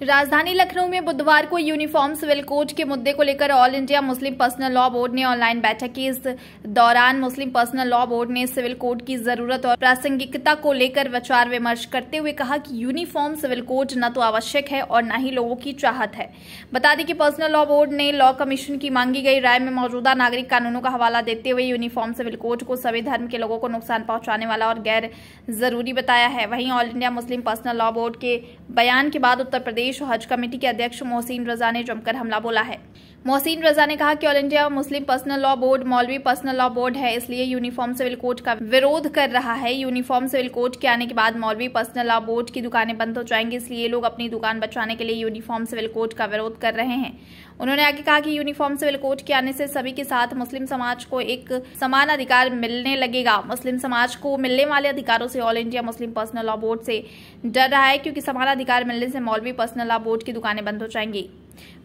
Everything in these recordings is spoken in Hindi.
राजधानी लखनऊ में बुधवार को यूनिफॉर्म सिविल कोड के मुद्दे को लेकर all India Muslim personal law board ने ऑनलाइन बैठक की। इस दौरान मुस्लिम पर्सनल लॉ बोर्ड ने सिविल कोड की जरूरत और प्रासंगिकता को लेकर विचार विमर्श करते हुए कहा कि यूनिफॉर्म सिविल कोड न तो आवश्यक है और न ही लोगों की चाहत है। बता दें कि पर्सनल लॉ बोर्ड ने लॉ कमीशन की मांगी गई राय में मौजूदा नागरिक कानूनों का हवाला देते हुए यूनिफॉर्म सिविल कोड को सभी धर्म के लोगों को नुकसान पहुंचाने वाला और गैर जरूरी बताया है। वहीं all India Muslim personal law board के बयान के बाद उत्तर प्रदेश हज कमेटी के अध्यक्ष मोहसिन रजा ने जमकर हमला बोला है। मोहसिन रजा ने कहा कि all India Muslim personal law board मौलवी पर्सनल लॉ बोर्ड है, इसलिए यूनिफॉर्म सिविल कोड का विरोध कर रहा है। यूनिफॉर्म सिविल कोड के आने के बाद मौलवी पर्सनल लॉ बोर्ड की दुकानें बंद हो जाएंगी, इसलिए लोग अपनी दुकान बचाने के लिए यूनिफॉर्म सिविल कोड का विरोध कर रहे हैं। उन्होंने आगे कहा कि यूनिफॉर्म सिविल कोड के आने से सभी के साथ मुस्लिम समाज को एक समान अधिकार मिलने लगेगा। मुस्लिम समाज को मिलने वाले अधिकारों से all India Muslim personal law board से डर रहा है, क्योंकि समान अधिकार मिलने से मौलवी पर्सनल लॉ बोर्ड की दुकानें बंद हो जाएंगी।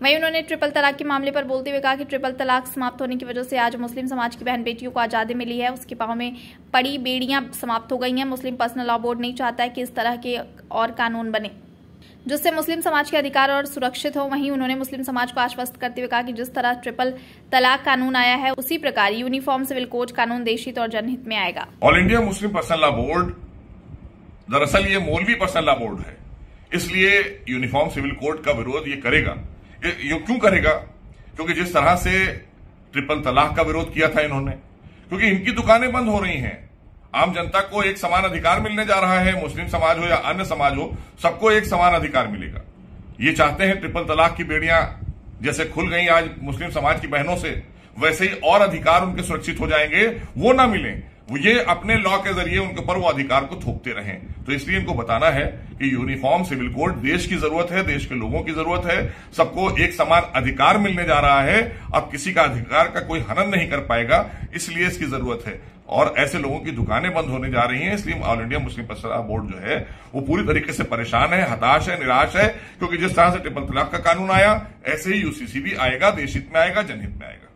वहीं उन्होंने ट्रिपल तलाक के मामले पर बोलते हुए कहा कि ट्रिपल तलाक समाप्त होने की वजह से आज मुस्लिम समाज की बहन बेटियों को आजादी मिली है, उसके पांव में पड़ी बेड़ियां समाप्त हो गई हैं। मुस्लिम पर्सनल लॉ बोर्ड नहीं चाहता है कि इस तरह के और कानून बने जिससे मुस्लिम समाज के अधिकार और सुरक्षित हो। वहीं उन्होंने मुस्लिम समाज को आश्वस्त करते हुए कहा कि जिस तरह ट्रिपल तलाक कानून आया है, उसी प्रकार यूनिफॉर्म सिविल कोड कानून देशहित और जनहित में आएगा। All India Muslim personal law board दरअसल ये मौलवी पर्सनल लॉ बोर्ड है, इसलिए यूनिफॉर्म सिविल कोड का विरोध ये करेगा। ये क्यों करेगा? क्योंकि जिस तरह से ट्रिपल तलाक का विरोध किया था इन्होंने, क्योंकि इनकी दुकानें बंद हो रही हैं, आम जनता को एक समान अधिकार मिलने जा रहा है, मुस्लिम समाज हो या अन्य समाज हो, सबको एक समान अधिकार मिलेगा। ये चाहते हैं ट्रिपल तलाक की बेड़ियां जैसे खुल गई आज मुस्लिम समाज की बहनों से, वैसे ही और अधिकार उनके सुरक्षित हो जाएंगे, वो ना मिले, वो ये अपने लॉ के जरिए उनके ऊपर वो अधिकार को थोपते रहें। तो इसलिए इनको बताना है कि यूनिफॉर्म सिविल कोड देश की जरूरत है, देश के लोगों की जरूरत है, सबको एक समान अधिकार मिलने जा रहा है। अब किसी का अधिकार का कोई हनन नहीं कर पाएगा, इसलिए इसकी जरूरत है। और ऐसे लोगों की दुकानें बंद होने जा रही हैं, इसलिए all India Muslim personal law board जो है वो पूरी तरीके से परेशान है, हताश है, निराश है, क्योंकि जिस तरह से ट्रिपल तलाक का कानून आया, ऐसे ही यूसीसी भी आएगा, देशहित में आएगा, जनहित में आएगा।